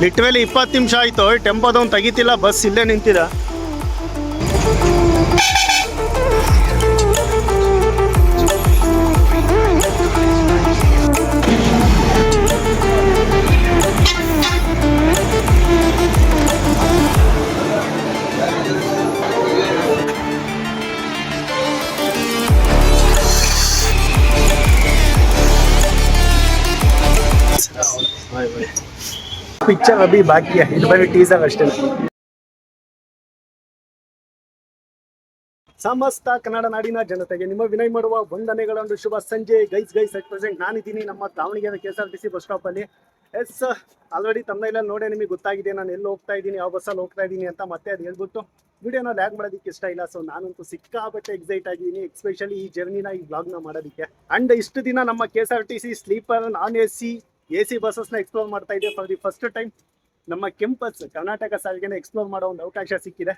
ಲಿಟ್ವೇಲಿ 20 ನಿಮಿಷ ಆಯಿತು. ಟೆಂಪೋದವ್ನು ತೆಗಿತಿಲ್ಲ, ಬಸ್ ಇಲ್ಲೇ ನಿಂತಿದ. पिक्चर अभी बाकी है, ಇದು ಬರೀ ಟೀಸರ್ ಅಷ್ಟೇ. ಸಮಸ್ತ ಕನ್ನಡ ನಾಡಿನ ಜನತೆಗೆ ನಿಮ್ಮ ವಿನಯ್ ಮಾಡುವ ವಂದನೆಗಳನ್ನು. ಶುಭ ಸಂಜೆ ಗೈಸ್ ಅಟ್ ಪ್ರೆಸೆಂಟ್ ನಾನಿದ್ದೀನಿ ನಮ್ಮ ದಾವಣಗೆರೆ KSRTC ಬಸ್ ಸ್ಟಾಪ್ ಅಲ್ಲಿ. ಎಸ್, ಆಲ್ರೆಡಿ ತಮ್ಮನೆಲ್ಲ ನೋಡೇ ನಿಮಗೆ ಗೊತ್ತಾಗಿದೆ ನಾನು ಎಲ್ಲಿ ಹೋಗ್ತಾ ಇದ್ದೀನಿ, ಯಾವ ಬಸ್ಸಲ್ಲಿ ಹೋಗ್ತಾ ಇದ್ದೀನಿ ಅಂತ. ಮತ್ತೆ ಅದು ಹೇಳ್ಬಿಟ್ಟು ವಿಡಿಯೋನ ಲ್ಯಾಗ್ ಮಾಡೋದಕ್ಕೆ ಇಷ್ಟ ಇಲ್ಲ. ಸೊ ನಾನಂತೂ ಸಿಕ್ಕಾಬಟ್ಟೆ ಎಕ್ಸೈಟ್ ಆಗಿದ್ದೀನಿ, ಎಸ್ಪೆಷಲಿ ಈ ಜರ್ನಿನ, ಈ ವ್ಲಾಗ್ನ ಮಾಡೋದಕ್ಕೆ. ಅಂಡ್ ಇಷ್ಟು ದಿನ ನಮ್ಮ KSRTC ಸ್ಲೀಪರ್, ನಾನ್ AC ಬಸ್ಸಸ್ನ ಎಕ್ಸ್ಪ್ಲೋರ್ ಮಾಡ್ತಾ ಇದೆ. ಫಾರ್ ದಿ ಫಸ್ಟ್ ಟೈಮ್ ನಮ್ಮ ಕೆಂಪಸ್ ಕರ್ನಾಟಕ ಸಾರಿಗೆನ ಎಕ್ಸ್ಪ್ಲೋರ್ ಮಾಡೋ ಒಂದು ಅವಕಾಶ ಸಿಕ್ಕಿದೆ.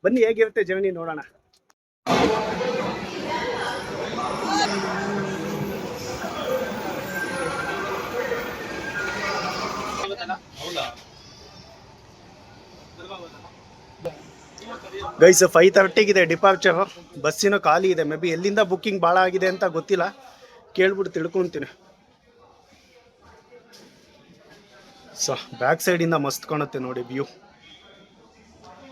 ಬನ್ನಿ ಹೇಗಿರುತ್ತೆ ಜರ್ನಿ ನೋಡೋಣ. Guys 5:30 departure. ಬಸ್ಸಿನ ಖಾಲಿ ಇದೆ. ಮೇ ಬಿ ಎಲ್ಲಿಂದ ಬುಕ್ಕಿಂಗ್ ಭಾಳ ಆಗಿದೆ ಅಂತ ಗೊತ್ತಿಲ್ಲ, ಕೇಳ್ಬಿಟ್ಟು ತಿಳ್ಕೊತೀನಿ. ಸೊ ಬ್ಯಾಕ್ ಸೈಡಿಂದ ಮಸ್ತ್ ಕಾಣುತ್ತೆ ನೋಡಿ ವ್ಯೂ.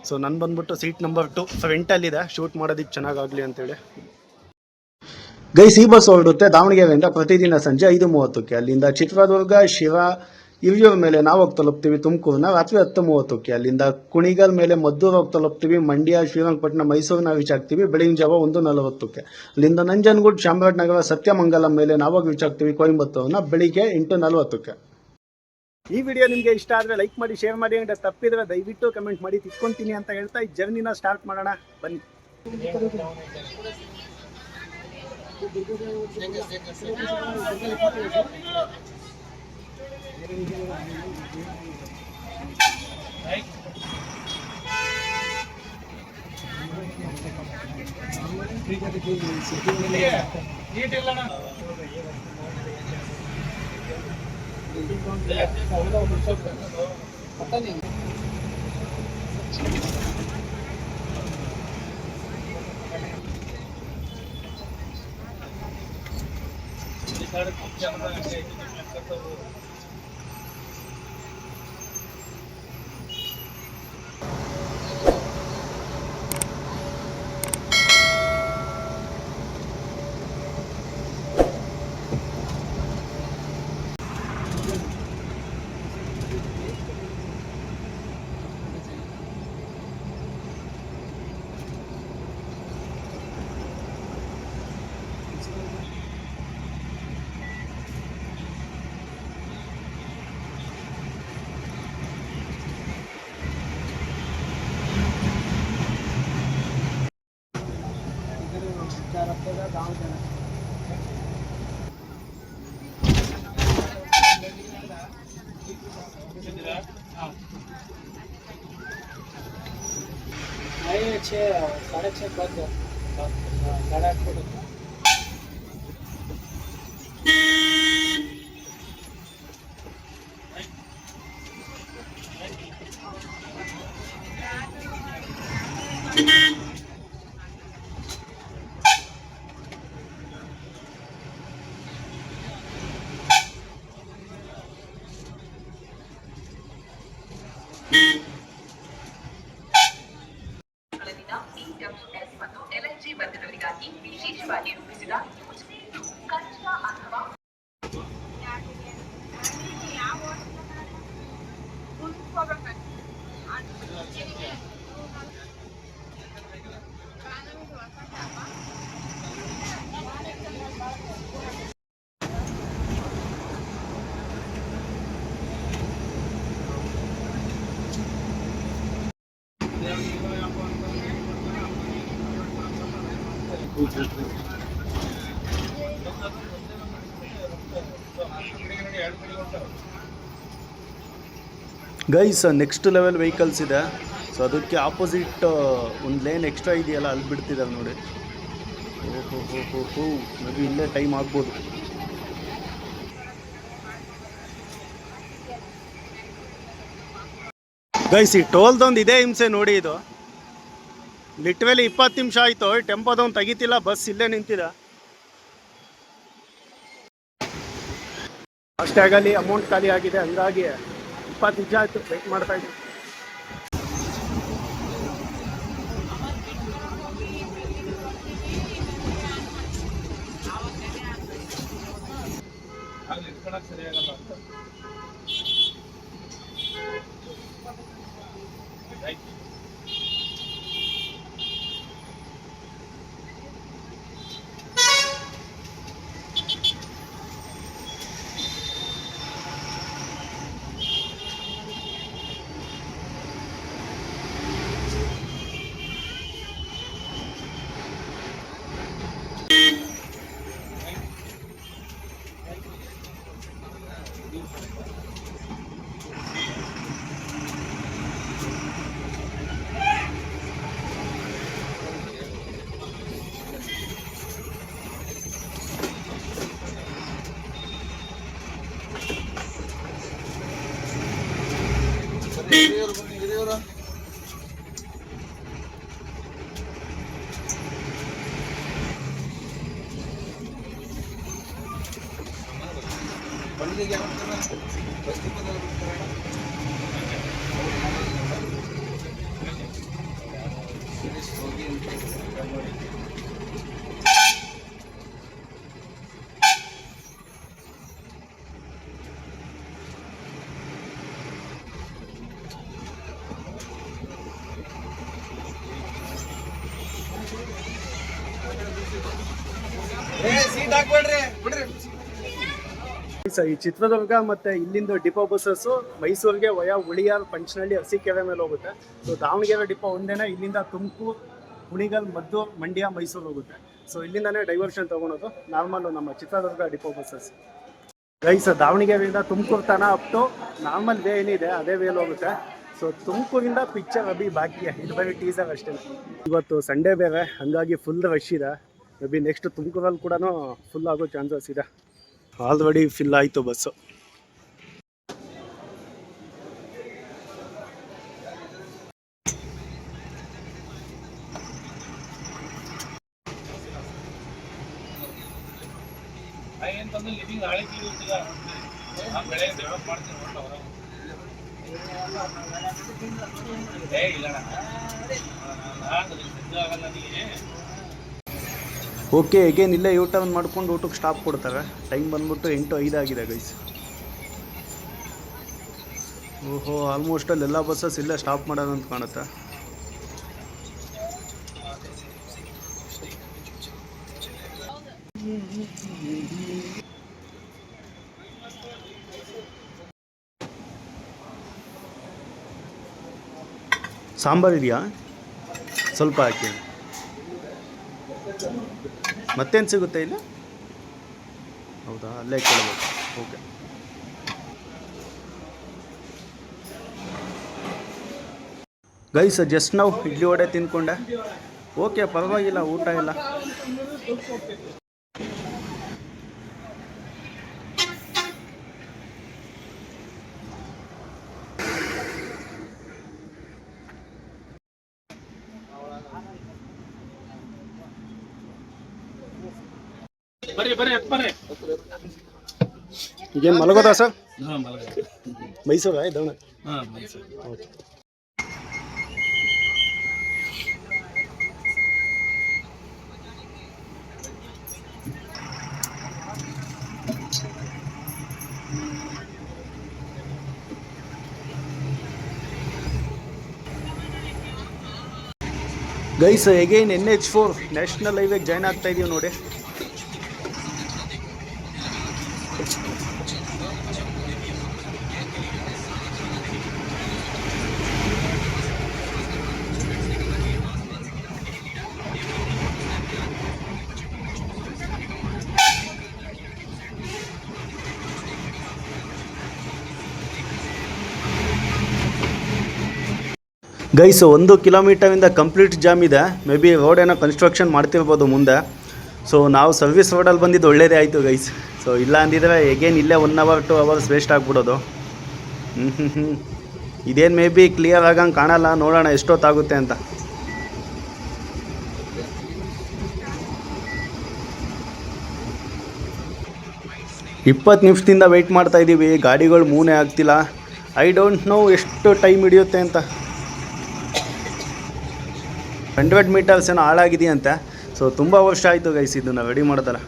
ಸೊ ನಾನು ಬಂದ್ಬಿಟ್ಟು ಸೀಟ್ ನಂಬರ್ 2 ಫ್ರಂಟಲ್ಲಿದೆ, ಶೂಟ್ ಮಾಡೋದಕ್ಕೆ ಚೆನ್ನಾಗಾಗಲಿ ಅಂತೇಳಿ. ಗೈಸ್ ಈ ಬಸ್ ಹೊರಡುತ್ತೆ ದಾವಣಗೆರೆಯಿಂದ ಪ್ರತಿದಿನ ಸಂಜೆ 5:30ಕ್ಕೆ. ಅಲ್ಲಿಂದ ಚಿತ್ರದುರ್ಗ, ಶಿರಾ, ಹಿರಿಯೂರ ಮೇಲೆ ನಾವು ಹೋಗಿ ತಲುಪ್ತೀವಿ ತುಮಕೂರನ್ನ ರಾತ್ರಿ 10:30ಕ್ಕೆ. ಅಲ್ಲಿಂದ ಕುಣಿಗಲ್ ಮೇಲೆ ಮದ್ದೂರು ಹೋಗಿ ತಲುಪ್ತೀವಿ. ಮಂಡ್ಯ, ಶ್ರೀರಂಗಪಟ್ಟಣ, ಮೈಸೂರನ್ನ ರೀಚ್ ಆಗ್ತೀವಿ ಬೆಳಗಿನ ಜಾವ 1:40ಕ್ಕೆ. ಅಲ್ಲಿಂದ ನಂಜನಗೂಡು, ಚಾಮರಾಜನಗರ, ಸತ್ಯಮಂಗಲಂ ಮೇಲೆ ನಾವು ಹೋಗಿ ರೀಚ್ ಆಗ್ತೀವಿ ಕೊಯಂಬತ್ತೂರನ್ನ ಬೆಳಿಗ್ಗೆ 8:40ಕ್ಕೆ. ಈ ವಿಡಿಯೋ ನಿಮಗೆ ಇಷ್ಟ ಆದರೆ ಲೈಕ್ ಮಾಡಿ, ಶೇರ್ ಮಾಡಿ, ಅಂಡ್ ತಪ್ಪಿದ್ರೆ ದಯವಿಟ್ಟು ಕಮೆಂಟ್ ಮಾಡಿ ತಿಳ್ಕೊಂತೀನಿ ಅಂತ ಹೇಳ್ತಾ ಈ ಜರ್ನಿನ ಸ್ಟಾರ್ಟ್ ಮಾಡೋಣ ಬನ್ನಿ. साढ़े 6 बज गए, 8:30 ವಿಶೇಷವಾಗಿ ರೂಪಿಸಿದ ಕಚ್ಚಾ ಅಥವಾ ಗೈಸ್ ನೆಕ್ಸ್ಟ್ ಲೆವೆಲ್ ವೆಹಿಕಲ್ಸ್ ಇದೆ. ಸೊ ಅದಕ್ಕೆ ಆಪೋಸಿಟ್ ಒಂದು ಲೇನ್ ಎಕ್ಸ್ಟ್ರಾ ಇದೆಯಲ್ಲ, ಅಲ್ಲಿ ಬಿಡ್ತಿದ್ದಾರೆ ನೋಡಿ. ಓಹೋ ಮೇ ಬಿ ಇಲ್ಲೇ ಟೈಮ್ ಆಗ್ಬೋದು. ಗೈಸ್ ಈ ಟೋಲ್ದೊಂದು ಇದೇ ಹಿಂಸೆ ನೋಡಿ. ಇದು ಲಿಟ್ರಲಿ 20 ನಿಮಿಷ ಆಯಿತು, ಟೆಂಪೋದವ್ನು ತೆಗಿತಿಲ್ಲ, ಬಸ್ ಇಲ್ಲೇ ನಿಂತಿದೆ. ಅಷ್ಟೇ ಆಗಲಿ, ಅಮೌಂಟ್ ಖಾಲಿ ಆಗಿದೆ, ಹಂಗಾಗಿ 20 ನಿಮಿಷ ಆಯಿತು ವೆಯ್ಟ್ ಮಾಡ್ತಾ ಇದ್ದೀನಿ. ಸರಿಯಾಗಲ್ಲ ಅಂತ ಈ ಚಿತ್ರದುರ್ಗ ಮತ್ತೆ ಇಲ್ಲಿಂದ ಡಿಪೋ ಬಸ್ಸಸ್ ಮೈಸೂರಿಗೆ ವಯಾ ಉಳಿಯಾಲ್, ಪಂಚನಹಳ್ಳಿ, ಅರಸೀಕೆರೆ ಮೇಲೆ ಹೋಗುತ್ತೆ. ಸೊ ದಾವಣಗೆರೆ ಡಿಪೋ ಒಂದೇನೆ ಇಲ್ಲಿಂದ ತುಮಕೂರು, ಕುಣಿಗಲ್, ಮದ್ದೂರು, ಮಂಡ್ಯ, ಮೈಸೂರು ಹೋಗುತ್ತೆ. ಸೊ ಇಲ್ಲಿಂದಾನೇ ಡೈವರ್ಷನ್ ತೊಗೊಳೋದು ನಾರ್ಮಲ್ ನಮ್ಮ ಚಿತ್ರದುರ್ಗ ಡಿಪೋ ಬಸ್ಸಸ್. ಗೈಸ್ ದಾವಣಗೆರೆಯಿಂದ ತುಮಕೂರು ತನ ಅಪ್ ಟು ನಾರ್ಮಲ್ ವೇ ಏನಿದೆ ಅದೇ ವೇಲ್ ಹೋಗುತ್ತೆ. ಸೊ ತುಮಕೂರಿಂದ ಪಿಕ್ಚರ್ ಅಭಿ ಬಾಕಿ, ಇದು ಬರೀ ಟೀಸರ್ ಅಷ್ಟೇ. ಇವತ್ತು ಸಂಡೇ ಬೇರೆ, ಹಂಗಾಗಿ ಫುಲ್ ರಶ್ ಇದೆ. ಮೇ ಬಿ ನೆಕ್ಸ್ಟ್ ತುಮಕೂರಲ್ಲಿ ಕೂಡ ಫುಲ್ ಆಗೋ ಚಾನ್ಸಸ್ ಇದೆ. ಆಲ್ರೆಡಿ ಫಿಲ್ ಆಯಿತು ಬಸ್ಸು. ಓಕೆ, ಅಗೇನ್ ಇಲ್ಲೇ ಯೂ ಟರ್ನ್ ಮಾಡ್ಕೊಂಡು ಊಟಕ್ಕೆ ಸ್ಟಾಪ್ ಕೊಡ್ತಾರೆ. ಟೈಮ್ ಬಂದ್ಬಿಟ್ಟು 8:05 ಆಗಿದೆ ಗೈಸ್. ಓಹೋ, ಆಲ್ಮೋಸ್ಟ್ ಅಲ್ಲೆಲ್ಲ ಬಸ್ಸಸ್ ಇಲ್ಲೇ ಸ್ಟಾಪ್ ಮಾಡೋದು ಅಂತ ಕಾಣುತ್ತೆ. ಸಾಂಬಾರು ಇದೆಯಾ? ಸ್ವಲ್ಪ ಹಾಕಿ. ಮತ್ತೇನು ಸಿಗುತ್ತೆ ಇಲ್ಲಿ? ಹೌದಾ, ಅಲ್ಲೇ ಕೇಳಬೇಕು. ಓಕೆ. ಗೈಸ್ ಜಸ್ಟ್ ನಾವು ಇಡ್ಲಿ ವಡೆ ತಿನ್ಕೊಂಡೆ. ಓಕೆ, ಪರವಾಗಿಲ್ಲ, ಊಟ ಇಲ್ಲ. ಈಗೇನು ಮಲಗೋದಾ ಸರ್? ಮೈಸೂರಾ ಇದವಣ? Okay. Guys again NH4 national ಹೈವೇಗೆ ಜಾಯ್ನ್ ಆಗ್ತಾ ಇದೀವಿ ನೋಡಿ. ಗೈಸ್ 1 ಕಿಲೋಮೀಟರಿಂದ ಕಂಪ್ಲೀಟ್ ಜಾಮ್ ಇದೆ. ಮೇ ಬಿ ರೋಡ್ ಏನೋ ಕನ್ಸ್ಟ್ರಕ್ಷನ್ ಮಾಡ್ತಿರ್ಬೋದು ಮುಂದೆ. ಸೊ ನಾವು ಸರ್ವಿಸ್ ರೋಡಲ್ಲಿ ಬಂದಿದ್ದು ಒಳ್ಳೇದೇ ಆಯಿತು ಗೈಸ್. ಸೊ ಇಲ್ಲ ಅಂದಿದ್ರೆ ಎಗೇನ್ ಇಲ್ಲೇ 1 hour 2 hours ವೇಸ್ಟ್ ಆಗಿಬಿಡೋದು. ಇದೇನು ಮೇ ಬಿ ಕ್ಲಿಯರ್ ಆಗಂಗೆ ಕಾಣಲ್ಲ, ನೋಡೋಣ ಎಷ್ಟೊತ್ತಾಗುತ್ತೆ ಅಂತ. ಇಪ್ಪತ್ತು ನಿಮಿಷದಿಂದ ವೆಯ್ಟ್ ಮಾಡ್ತಾ ಇದ್ದೀವಿ, ಗಾಡಿಗಳು ಮೂನೇ ಆಗ್ತಿಲ್ಲ. ಐ ಡೋಂಟ್ ನೋ ಎಷ್ಟು ಟೈಮ್ ಹಿಡಿಯುತ್ತೆ ಅಂತ. 100 ಮೀಟರ್ಸ್ ಏನೋ ಹಾಳಾಗಿದೆಯಂತೆ. ಸೊ ತುಂಬ ವರ್ಷ ಆಯಿತು ಗೈಸ್ ಇದನ್ನು ರೆಡಿ ಮಾಡೋದಲ್ಲ.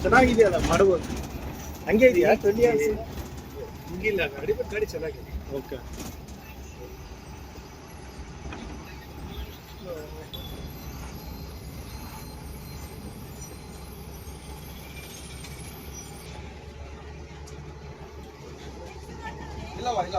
ಚೆನ್ನಾಗಿದೆಯಲ್ಲ ಮಾಡ್ಬೋದು. ಹಂಗೆ ಇದೆಯಾ 20 ಇಯರ್ಸ್? ಹಿಂಗಿಲ್ಲ ಗಾಡಿ, ಬಟ್ ಗಾಡಿ ಚೆನ್ನಾಗಿದೆ. ಓಕೆ. ಇಲ್ಲವಾ ಇಲ್ಲ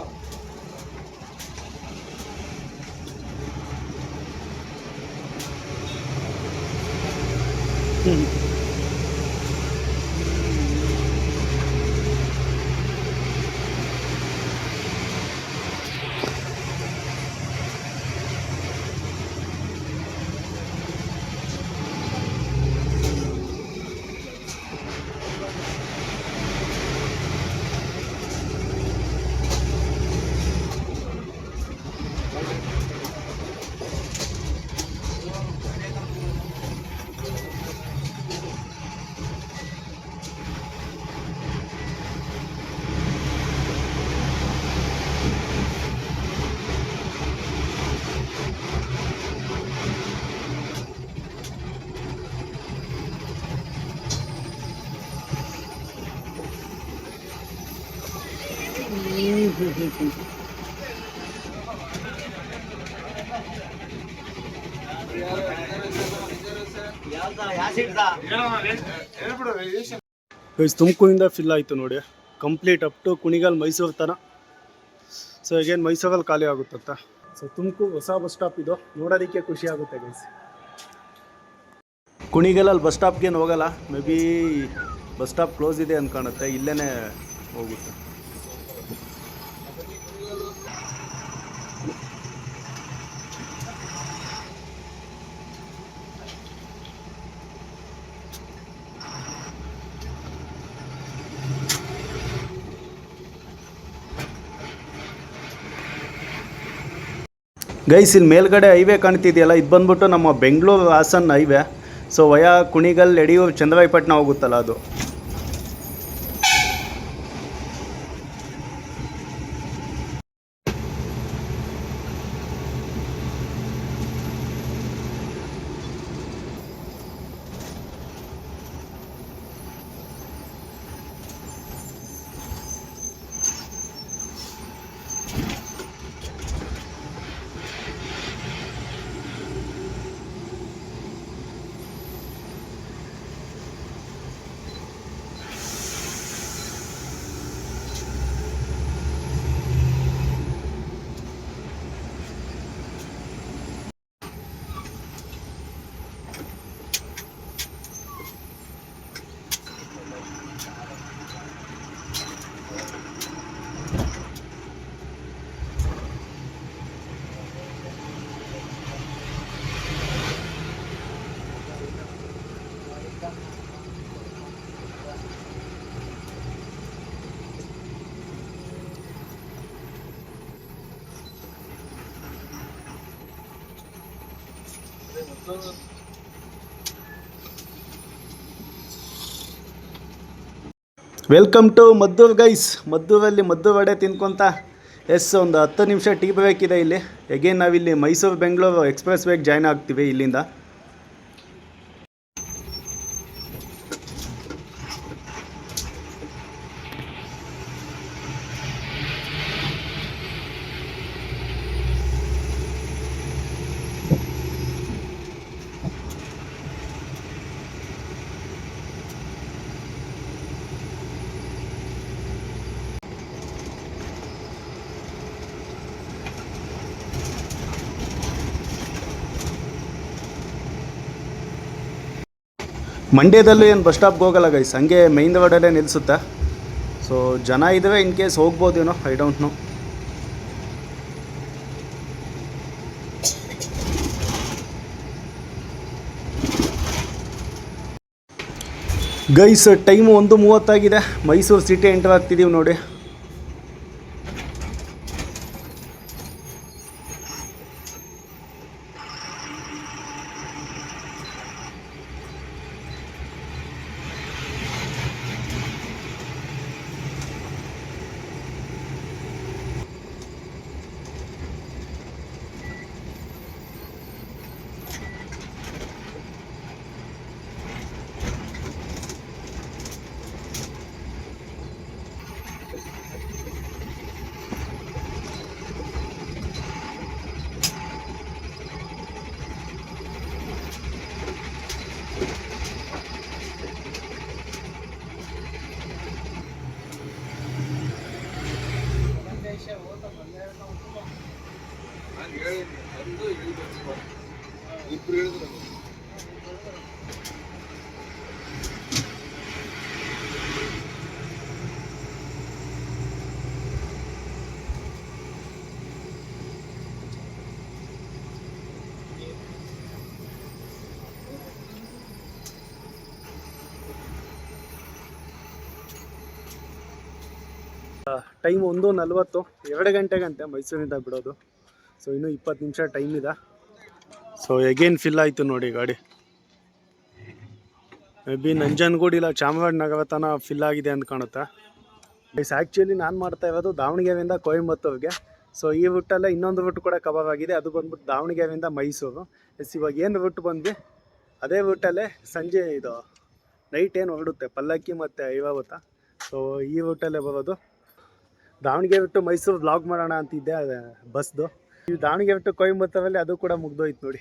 ತುಮಕೂರಿಂದ ಫಿಲ್ ಆಯಿತು ನೋಡಿ, complete up to Kunigal Mysuru ತನ. ಸೊ ಈಗೇನು ಮೈಸೂರಲ್ಲಿ ಖಾಲಿ ಆಗುತ್ತಂತ. ಸೊ ತುಮಕೂರು ಹೊಸ ಬಸ್ ಸ್ಟಾಪ್ ಇದು, ನೋಡೋದಕ್ಕೆ ಖುಷಿ ಆಗುತ್ತೆ ಗೈಸ್. ಕುಣಿಗಲಲ್ಲಿ ಬಸ್ ಸ್ಟಾಪ್ಗೇನು ಹೋಗಲ್ಲ, may be bus stop close ಇದೆ ಅಂತ ಕಾಣುತ್ತೆ, ಇಲ್ಲೇ ಹೋಗುತ್ತೆ. ಗೈಸ್ ಇಲ್ಲಿ ಮೇಲ್ಗಡೆ ಹೈವೇ ಕಾಣ್ತಿದೆಯಲ್ಲ, ಇದು ಬಂದ್ಬಿಟ್ಟು ನಮ್ಮ Bengaluru Hassan highway. So via Kunigal, Yediyur, Chandrayapatna ಹೋಗುತ್ತಲ್ಲ ಅದು. Welcome to Maddur guys. ಮದ್ದೂರಲ್ಲಿ ಮದ್ದು ವಡೆ ತಿನ್ಕೊತ ಒಂದು 10 ನಿಮಿಷ ಟೀ ಬ್ರೇಕ್ ಇದೆ ಇಲ್ಲಿ. ಎಗೇನ್ ನಾವಿಲ್ಲಿ ಮೈಸೂರು ಬೆಂಗಳೂರು ಎಕ್ಸ್ಪ್ರೆಸ್ ವೇಗೆ ಜಾಯ್ನ್ ಆಗ್ತೀವಿ ಇಲ್ಲಿಂದ. ಮಂಡ್ಯದಲ್ಲೂ ಏನು ಬಸ್ ಸ್ಟಾಪ್ಗೆ ಹೋಗಲ್ಲ ಗೈಸ್, ಹಂಗೆ ಮೈನ್ ರೋಡಲ್ಲೇ ನಿಲ್ಲಿಸುತ್ತಾ. ಸೊ ಜನ ಇದ್ದಾವೆ, ಇನ್ ಕೇಸ್ ಹೋಗ್ಬೋದೇನೋ, I don't know. Guys time 1:30 Mysuru city enter ಆಗ್ತಿದ್ದೀವಿ ನೋಡಿ. ಟೈಮ್ 1:40, 2 ಗಂಟೆಗಂತೆ ಮೈಸೂರಿಂದ ಬಿಡೋದು. ಸೊ ಇನ್ನೂ 20 ನಿಮಿಷ ಟೈಮ್ ಇದೆ. ಸೊ ಎಗೇನ್ ಫಿಲ್ ಆಯಿತು ನೋಡಿ ಗಾಡಿ. ಮೇ ಬಿ ನಂಜನಗೂಡು ಇಲ್ಲ ಚಾಮರಾಜನಗರ ತನಕ ಫಿಲ್ ಆಗಿದೆ ಅಂತ ಕಾಣುತ್ತೆ. ಬೈಸ್ ಆ್ಯಕ್ಚುಲಿ ನಾನು ಮಾಡ್ತಾ ಇರೋದು ದಾವಣಗೆರೆಯಿಂದ ಕೊಯಂಬತ್ತೂರ್ಗೆ. ಸೊ ಈ ರೂಟಲ್ಲೇ ಇನ್ನೊಂದು ರೂಟ್ ಕೂಡ ಕವರ್ ಆಗಿದೆ, ಅದು ಬಂದ್ಬಿಟ್ಟು ದಾವಣಗೆರೆಯಿಂದ ಮೈಸೂರು. ಇವಾಗ ಏನು ರೂಟ್ ಬಂದ್ವಿ ಅದೇ ರೂಟಲ್ಲೇ ಸಂಜೆ ಇದು ನೈಟ್ ಏನು ಹೊರಡುತ್ತೆ ಪಲ್ಲಕ್ಕಿ ಮತ್ತು ಐರಾವತ. ಸೊ ಈ ರೂಟಲ್ಲೇ ಬರೋದು. ದಾವಣಗೆರೆ ಟು ಮೈಸೂರು ವ್ಲಾಗ್ ಮಾಡೋಣ ಅಂತಿದ್ದೆ ಬಸ್ದು. ಈ ದಾವಣಗೆರೆ ಟು ಕೊಯಂಬತ್ತೂರಲ್ಲಿ ಅದು ಕೂಡ ಮುಗ್ದೋಯ್ತು ನೋಡಿ.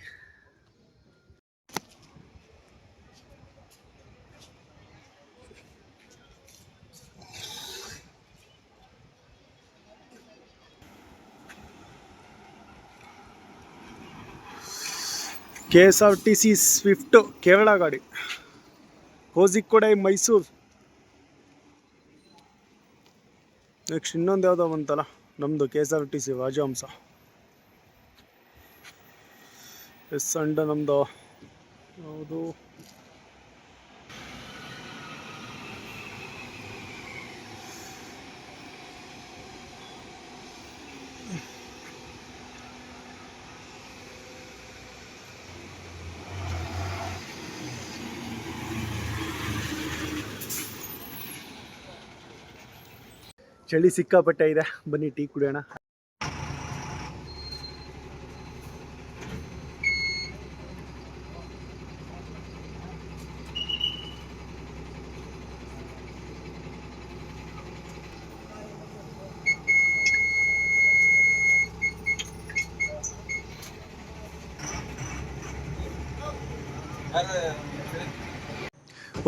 KSRTC ಸ್ವಿಫ್ಟ್ ಕೇರಳ ಗಾಡಿ, ಕೋಝಿಕೋಡ್ ಮೈಸೂರು. ನೆಕ್ಸ್ಟ್ ಇನ್ನೊಂದು ಯಾವುದೋ ಬಂತಲ್ಲ ನಮ್ಮದು KSRTC ರಾಜಹಂಸ. ಅಂಡ್ ನಮ್ಮದು ಯಾವುದು ಚಳಿ ಸಿಕ್ಕಾಪಟ್ಟೆ ಇದೆ, ಬನ್ನಿ ಟೀ ಕುಡಿಯೋಣ.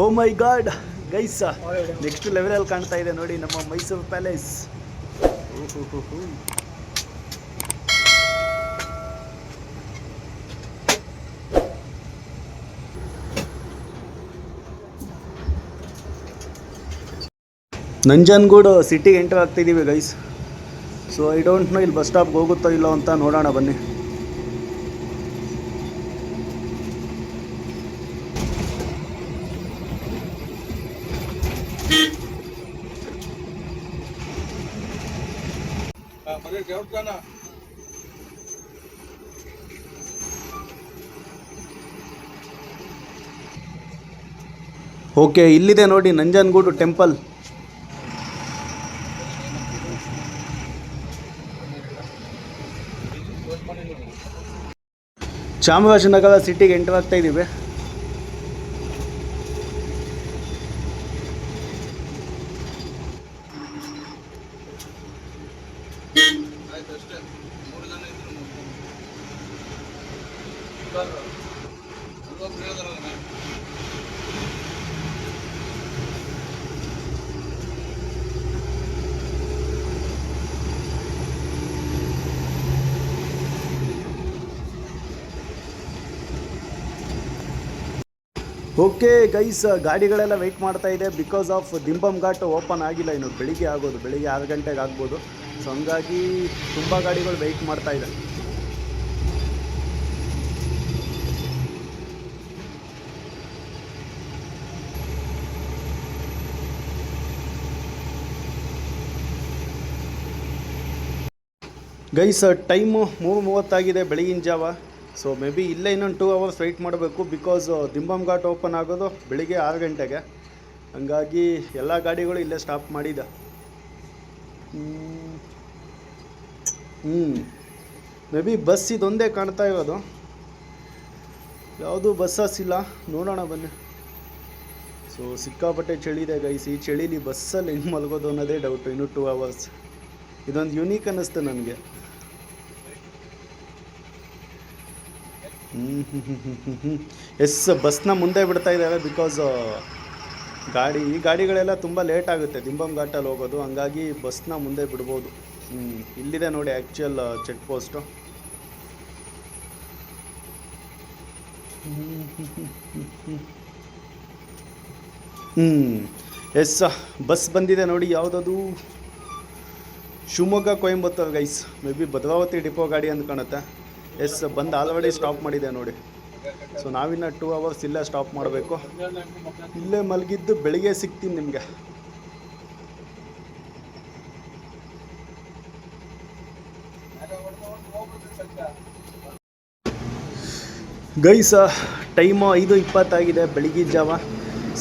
Oh my god guys, next ಲೆವೆಲಲ್ಲಿ ಕಾಣ್ತಾ ಇದೆ ನೋಡಿ ನಮ್ಮ ಮೈಸೂರು ಪ್ಯಾಲೇಸ್. ನಂಜನಗೂಡು ಸಿಟಿಗೆ ಎಂಟರ್ ಆಗ್ತಿದ್ದೀವಿ guys. So I don't know ಇಲ್ಲಿ ಬಸ್ ಸ್ಟಾಪ್ಗೆ ಹೋಗುತ್ತೋ ಇಲ್ಲೋ ಅಂತ ನೋಡೋಣ ಬನ್ನಿ. ಓಕೆ, ಇಲ್ಲಿದೆ ನೋಡಿ ನಂಜನಗೂಡು ಟೆಂಪಲ್. ಚಾಮರಾಜನಗರ ಸಿಟಿಗೆ ಎಂಟರ್ ಆಗ್ತಾ ಇದ್ದೀವಿ. ಓಕೆ ಗೈಸ್, ಗಾಡಿಗಳೆಲ್ಲ ವೆಯ್ಟ್ ಮಾಡ್ತಾ ಇದೆ ಬಿಕಾಸ್ ಆಫ್ ದಿಂಬಮ್ ಘಾಟ್ ಓಪನ್ ಆಗಿಲ್ಲ ಇನ್ನು. ಬೆಳಿಗ್ಗೆ ಆಗೋದು, ಬೆಳಿಗ್ಗೆ 6 ಗಂಟೆಗೆ ಆಗ್ಬೋದು. ಸೊ ಹಂಗಾಗಿ ತುಂಬ ಗಾಡಿಗಳು ವೆಯ್ಟ್ ಮಾಡ್ತಾ ಇದೆ. ಗೈಸ್, ಟೈಮು 3:30 ಬೆಳಗಿನ ಜಾವ. ಸೊ ಮೇ ಬಿ ಇಲ್ಲೇ ಇನ್ನೊಂದು 2 ಅವರ್ಸ್ ವೆಯ್ಟ್ ಮಾಡಬೇಕು ಬಿಕಾಸ್ ದಿಂಬಮ್ ಘಾಟ್ ಓಪನ್ ಆಗೋದು ಬೆಳಿಗ್ಗೆ 6 ಗಂಟೆಗೆ. ಹಂಗಾಗಿ ಎಲ್ಲ ಗಾಡಿಗಳು ಇಲ್ಲೇ ಸ್ಟಾಪ್ ಮಾಡಿದೆ. ಮೇ ಬಿ ಬಸ್ ಇದೊಂದೇ ಕಾಣ್ತಾ ಇರೋದು, ಯಾವುದು ಬಸ್ಸಸ್ ಇಲ್ಲ. ನೋಡೋಣ ಬನ್ನಿ. ಸೊ ಸಿಕ್ಕಾಪಟ್ಟೆ ಚಳಿ ಇದೆ ಗೈಸ್. ಈ ಚಳಿಲಿ ಬಸ್ಸಲ್ಲಿ ಹೆಂಗೆ ಮಲಗೋದು ಅನ್ನೋದೇ ಡೌಟು. ಇನ್ನೂ 2 ಅವರ್ಸ್. ಇದೊಂದು ಯುನೀಕ್ ಅನ್ನಿಸ್ತು ನನಗೆ. ಎಸ್, ಬಸ್ನ ಮುಂದೆ ಬಿಡ್ತಾ ಇದ್ದಾರೆ ಬಿಕಾಸ್ ಈ ಗಾಡಿಗಳೆಲ್ಲ ತುಂಬ ಲೇಟ್ ಆಗುತ್ತೆ ದಿಂಬಮ್ ಘಾಟಲ್ಲಿ ಹೋಗೋದು. ಹಂಗಾಗಿ ಬಸ್ನ ಮುಂದೆ ಬಿಡ್ಬೋದು. ಇಲ್ಲಿದೆ ನೋಡಿ actual check post. Yes, bus ಬಂದಿದೆ ನೋಡಿ. ಯಾವುದದು? Shivamogga Coimbatore guys. Maybe Bhadravati depot ಗಾಡಿ ಅಂತ ಕಾಣುತ್ತೆ. ಎಸ್, ಬಂದು ಆಲ್ರೆಡಿ ಸ್ಟಾಪ್ ಮಾಡಿದೆ ನೋಡಿ. ಸೊ ನಾವಿನ್ನು 2 ಅವರ್ಸ್ ಇಲ್ಲೇ ಸ್ಟಾಪ್ ಮಾಡಬೇಕು. ಇಲ್ಲೇ ಮಲಗಿದ್ದು ಬೆಳಿಗ್ಗೆ ಸಿಗ್ತೀನಿ ನಿಮಗೆ. ಗೈಸ್, ಟೈಮು 5:20 ಆಗಿದೆ ಬೆಳಿಗ್ಗೆ ಜಾವ.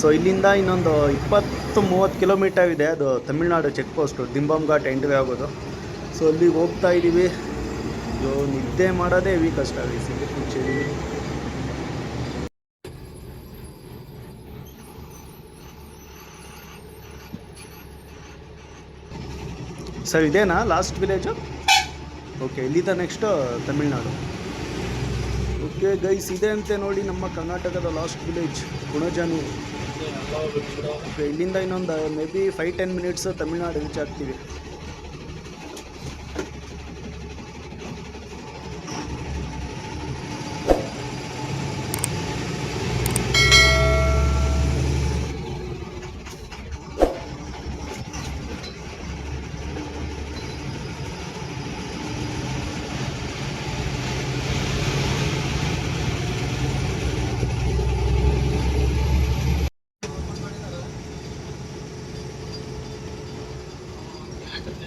ಸೊ ಇಲ್ಲಿಂದ ಇನ್ನೊಂದು 20-30 ಕಿಲೋಮೀಟರ್ ಇದೆ. ಅದು Tamil Nadu check post, Dimbam ghat entry ಆಗೋದು. ಸೊ ಅಲ್ಲಿಗೆ ಹೋಗ್ತಾ ಇದ್ದೀವಿ. ನಿದ್ದೆ ಮಾಡೋದೇ ಹೆವಿ ಕಷ್ಟ ಆಗಿದೆ ಚಳಿ. ಸರ್ ಇದೇನಾ ಲಾಸ್ಟ್ ವಿಲೇಜು? ಓಕೆ, ಇಲ್ಲಿಂದ ನೆಕ್ಸ್ಟು ತಮಿಳ್ನಾಡು. ಓಕೆ ಗೈಸ್, ಇದೆ ಅಂತೆ ನೋಡಿ ನಮ್ಮ ಕರ್ನಾಟಕದ ಲಾಸ್ಟ್ ವಿಲೇಜ್ ಕುಣಜಾನೂರು. ಓಕೆ, ಇಲ್ಲಿಂದ ಇನ್ನೊಂದು maybe 5-10 minutes Tamil Nadu reach ಆಗ್ತೀವಿ.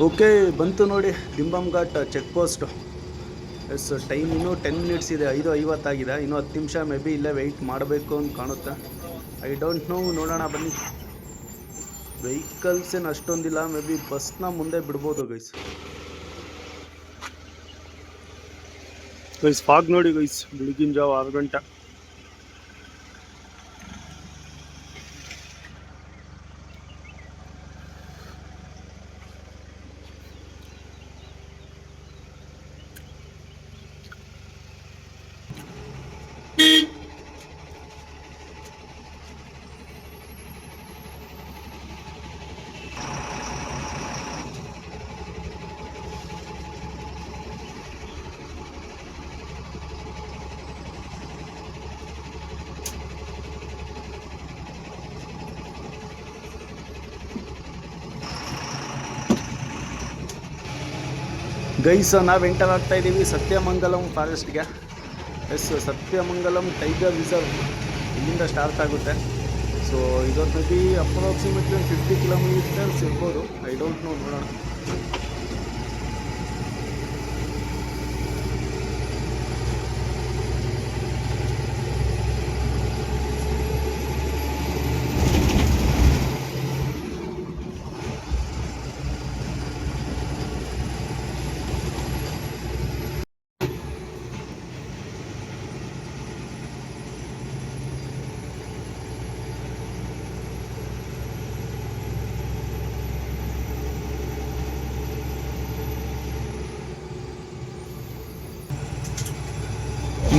ಓಕೆ, ಬಂತು ನೋಡಿ Dimbam ghat check post. Yes, time ಇನ್ನೂ 10 ಮಿನಿಟ್ಸ್ ಇದೆ. 5:50 ಆಗಿದೆ. ಇನ್ನೂ 10 ನಿಮಿಷ ಮೇ ಬಿ ಇಲ್ಲೇ ವೆಯ್ಟ್ ಮಾಡಬೇಕು ಅಂತ ಕಾಣುತ್ತೆ. ಐ ಡೋಂಟ್ ನೋ, ನೋಡೋಣ ಬನ್ನಿ. ವೆಹಿಕಲ್ಸ್ ಏನು ಅಷ್ಟೊಂದಿಲ್ಲ. ಮೇ ಬಿ ಬಸ್ನ ಮುಂದೆ ಬಿಡ್ಬೋದು ಗೈಸ್. ಫಾಗ್ ನೋಡಿ ಗೈಸ್, ಬೆಳಗಿನ ಜಾವ 6 ಗಂಟೆ. ಗೈಸ್, ನಾವು ಎಂಟರ್ ಆಗ್ತಾ ಇದ್ದೀವಿ ಸತ್ಯಮಂಗಲಂ ಫಾರೆಸ್ಟ್ಗೆ. ಎಸ್, ಸತ್ಯಮಂಗಲಂ ಟೈಗರ್ ರಿಸರ್ವ್ ಇಲ್ಲಿಂದ ಸ್ಟಾರ್ಟ್ ಆಗುತ್ತೆ. ಸೊ ಇದೊಂದು ಮೇ ಬಿ ಅಪ್ರಾಕ್ಸಿಮೇಟ್ಲಿ 50 ಕಿಲೋಮೀಟರ್ಸ್ ಇರ್ಬೋದು. ಐ ಡೋಂಟ್ ನೋ, ನೋಡೋಣ.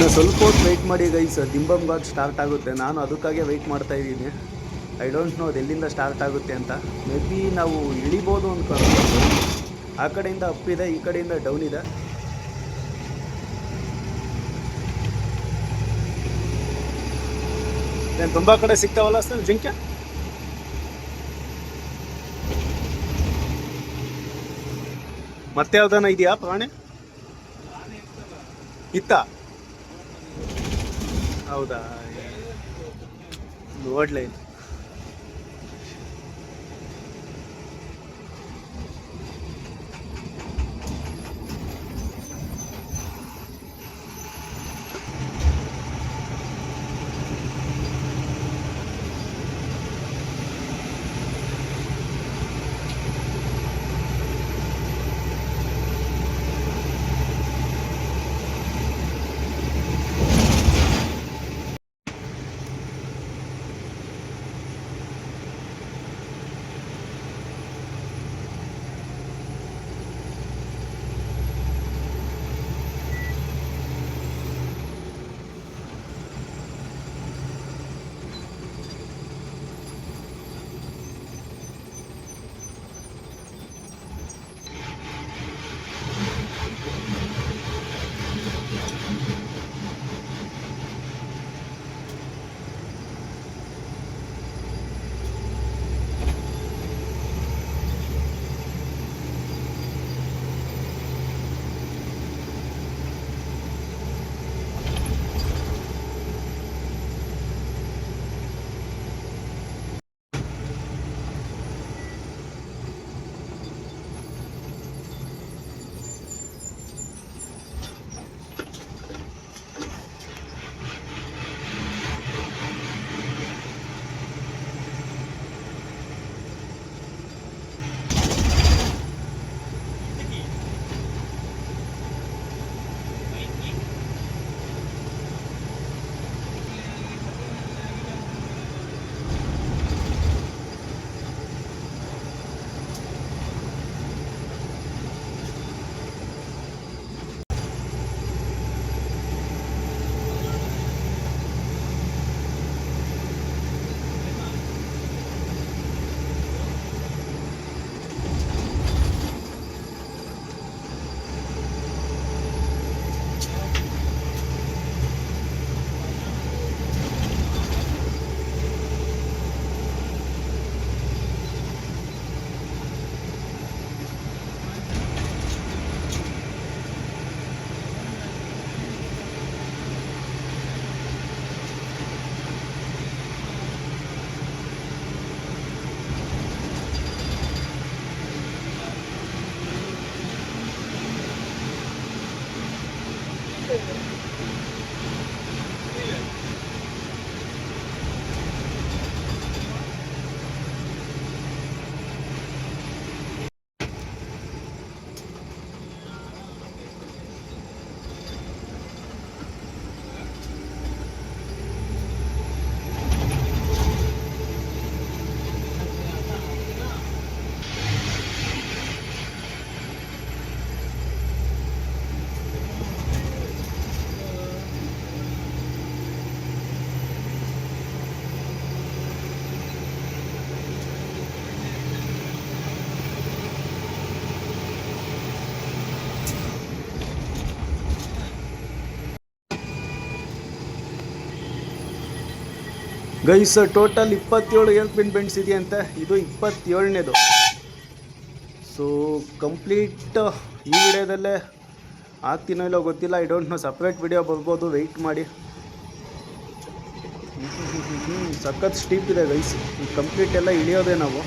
ಇನ್ನು ಸ್ವಲ್ಪ ಹೊತ್ತು ವೆಯ್ಟ್ ಮಾಡಿ ಗೈಸ್, ದಿಂಬಂಗಾಗ್ ಸ್ಟಾರ್ಟ್ ಆಗುತ್ತೆ. ನಾನು ಅದಕ್ಕಾಗೆ ವೆಯ್ಟ್ ಮಾಡ್ತಾ ಇದ್ದೀನಿ. ಐ ಡೋಂಟ್ ನೋ ಅದು ಎಲ್ಲಿಂದ ಸ್ಟಾರ್ಟ್ ಆಗುತ್ತೆ ಅಂತ. ಮೇ ಬಿ ನಾವು ಇಳಿಬೋದು ಅಂದ್ಕೊಂಡು. ಆ ಕಡೆಯಿಂದ ಅಪ್ ಇದೆ, ಈ ಕಡೆಯಿಂದ ಡೌನ್ ಇದೆ. ಏನು ತುಂಬ ಕಡೆ ಸಿಗ್ತಾವಲ್ಲ ಸರ್ ಜಿಂಕೆ? ಮತ್ತೆ ಯಾವ್ದಾನ ಇದೆಯಾ ಪ್ರಾಣಿ? ಇತ್ತ? ಹೌದಾ, ನೋಡ್ಲೇ ಇಲ್ಲ. Guys total 27 air pin bends ಇದೆಯಂತೆ. ಇದು 27ನೇದು. ಸೊ ಕಂಪ್ಲೀಟ್ ಈ ವಿಡಿಯೋದಲ್ಲೇ ಆಗ್ತೀನೋ ಇಲ್ಲೋ ಗೊತ್ತಿಲ್ಲ. I don't no, separate video ಬರ್ಬೋದು, ವೆಯ್ಟ್ ಮಾಡಿ. ಸಖತ್ ಸ್ಟೀಪ್ ಇದೆ ಗೈಸ್. ಕಂಪ್ಲೀಟ್ ಎಲ್ಲ ಇಳಿಯೋದೇ ನಾವು.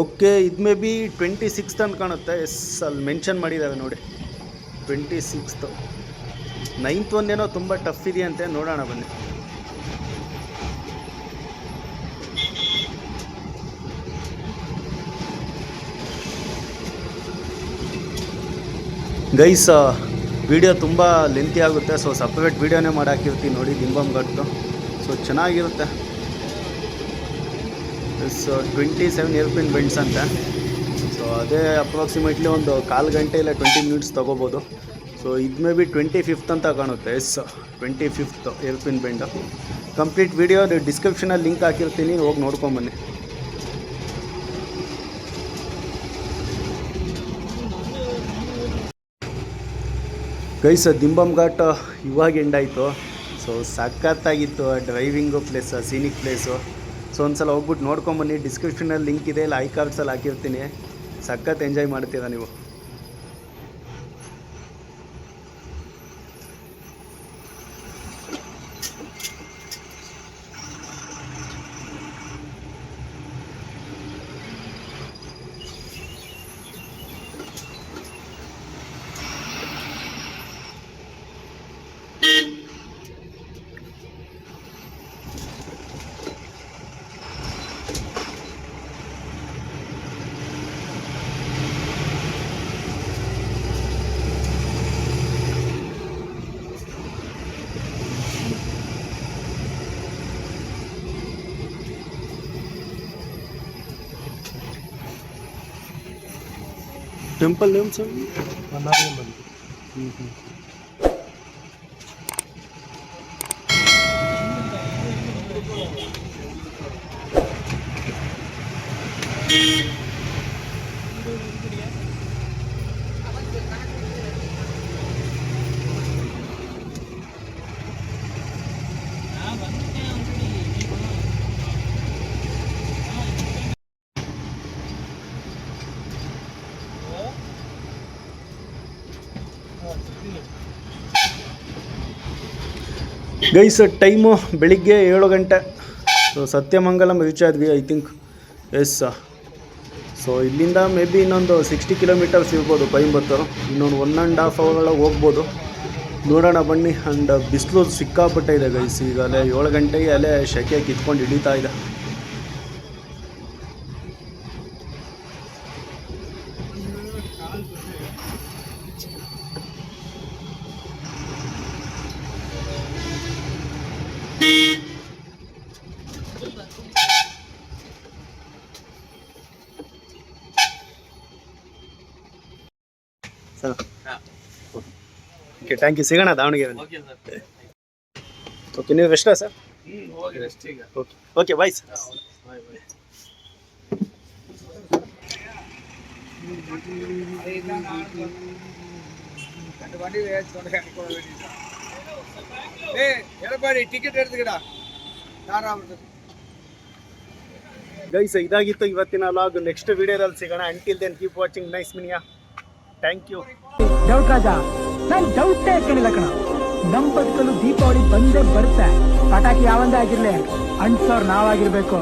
ಓಕೆ, ಇದು ಮೇ ಬಿ 26th ಅಂತ ಕಾಣುತ್ತೆ. ಎಸ್, ಅಲ್ಲಿ ಮೆನ್ಷನ್ ಮಾಡಿದ್ದಾರೆ ನೋಡಿ, 26th. 9th ಒಂದೇನೋ ತುಂಬ ಟಫ್ ಇದೆಯಂತೆ, ನೋಡೋಣ ಬನ್ನಿ. ಗೈಸ್, ವಿಡಿಯೋ ತುಂಬ ಲೆಂತಿ ಆಗುತ್ತೆ, ಸೊ ಸಪ್ರೇಟ್ ವೀಡಿಯೋನೇ ಮಾಡಿ ಹಾಕಿರ್ತೀನಿ ನೋಡಿ ದಿಂಬಮ್ ಘಾಟ್ದು. ಸೊ ಚೆನ್ನಾಗಿರುತ್ತೆ. ಎಸ್, 27 ಏರ್ಪಿನ್ ಬೆಂಡ್ಸ್ ಅಂತ. ಸೊ ಅದೇ ಅಪ್ರಾಕ್ಸಿಮೇಟ್ಲಿ ಒಂದು 1/4 ಗಂಟೆ ಇಲ್ಲ 20 ಮಿನಿಟ್ಸ್ ತೊಗೋಬೋದು. ಸೊ ಇದು ಮೇ ಬಿ 25th ಅಂತ ಕಾಣುತ್ತೆ. Yes, 25th hairpin bend. Complete video ಡಿಸ್ಕ್ರಿಪ್ಷನಲ್ಲಿ ಲಿಂಕ್ ಹಾಕಿರ್ತೀನಿ, ಹೋಗಿ ನೋಡ್ಕೊಂಬನ್ನಿ. ಗೈಸ್, ದಿಂಬಮ್ ಘಾಟ್ ಇವಾಗ ಎಂಡ್ ಆಯಿತು. ಸೊ ಸಖತ್ತಾಗಿತ್ತು driving place scenic place. So ಒಂದ್ಸಲ ಹೋಗ್ಬಿಟ್ಟು ನೋಡ್ಕೊಂಬನ್ನಿ. ಡಿಸ್ಕ್ರಿಪ್ಷನಲ್ಲಿ ಲಿಂಕ್ ಇದೆ, ಇಲ್ಲ ಐಕಾರ್ಡ್ಸಲ್ಲಿ ಹಾಕಿರ್ತೀನಿ. ಸಖತ್ ಎಂಜಾಯ್ ಮಾಡ್ತೀರಾ ನೀವು. Temple name sir? Guys, time ಬೆಳಿಗ್ಗೆ 7 ಗಂಟೆ. ಸೊ ಸತ್ಯಮಂಗಲಂ ರೀಚ್ ಆದ್ವಿ, ಐ ಥಿಂಕ್. ಎಸ್, ಸೊ ಇಲ್ಲಿಂದ ಮೇ ಬಿ ಇನ್ನೊಂದು 60 ಕಿಲೋಮೀಟರ್ಸ್ ಇರ್ಬೋದು ಕೊಯಂಬತ್ತೂರು. ಇನ್ನೊಂದು 1.5 hour ಒಳಗೆ ಹೋಗ್ಬೋದು. ನೋಡೋಣ ಬನ್ನಿ. ಆ್ಯಂಡ್ ಬಿಸಿಲು ಸಿಕ್ಕಾಪಟ್ಟೆ ಇದೆ ಗೈಸ್. ಈಗಲೇ 7 ಗಂಟೆಗೆ ಅಲ್ಲೇ ಶೆಕೆ ಕಿತ್ಕೊಂಡು ಹಿಡಿತಾ ಇದೆ. Okay, thank you. ಸಿಗೋಣ ದಾವಣಗೆರೆ. ಓಕೆ, ನೀವು ರೆಸ್ಟಾ sir? Okay okay, bye sir. Guys, ಇದಾಗಿತ್ತು ಇವತ್ತಿನ ವ್ಲಾಗ್. ನೆಕ್ಸ್ಟ್ ವಿಡಿಯೋದಲ್ಲಿ ಸಿಗೋಣ. Until then keep watching nice ಮಿನಿಯಾ. ಥ್ಯಾಂಕ್ ಯು. ಡೌಟ್ ರಾಜ, ನಾನು ಡೌಟೇ ಕೇಳಿಲ್ಲ ಕಣ. ನಮ್ಮ ಬದುಕಲು ದೀಪಾವಳಿ ಬಂದೇ ಬರುತ್ತೆ. ಪಟಾಕಿ ಯಾವಂದೇ ಆಗಿರ್ಲಿ, ಅಂಟ್ಸೋರ್ ನಾವಾಗಿರ್ಬೇಕು.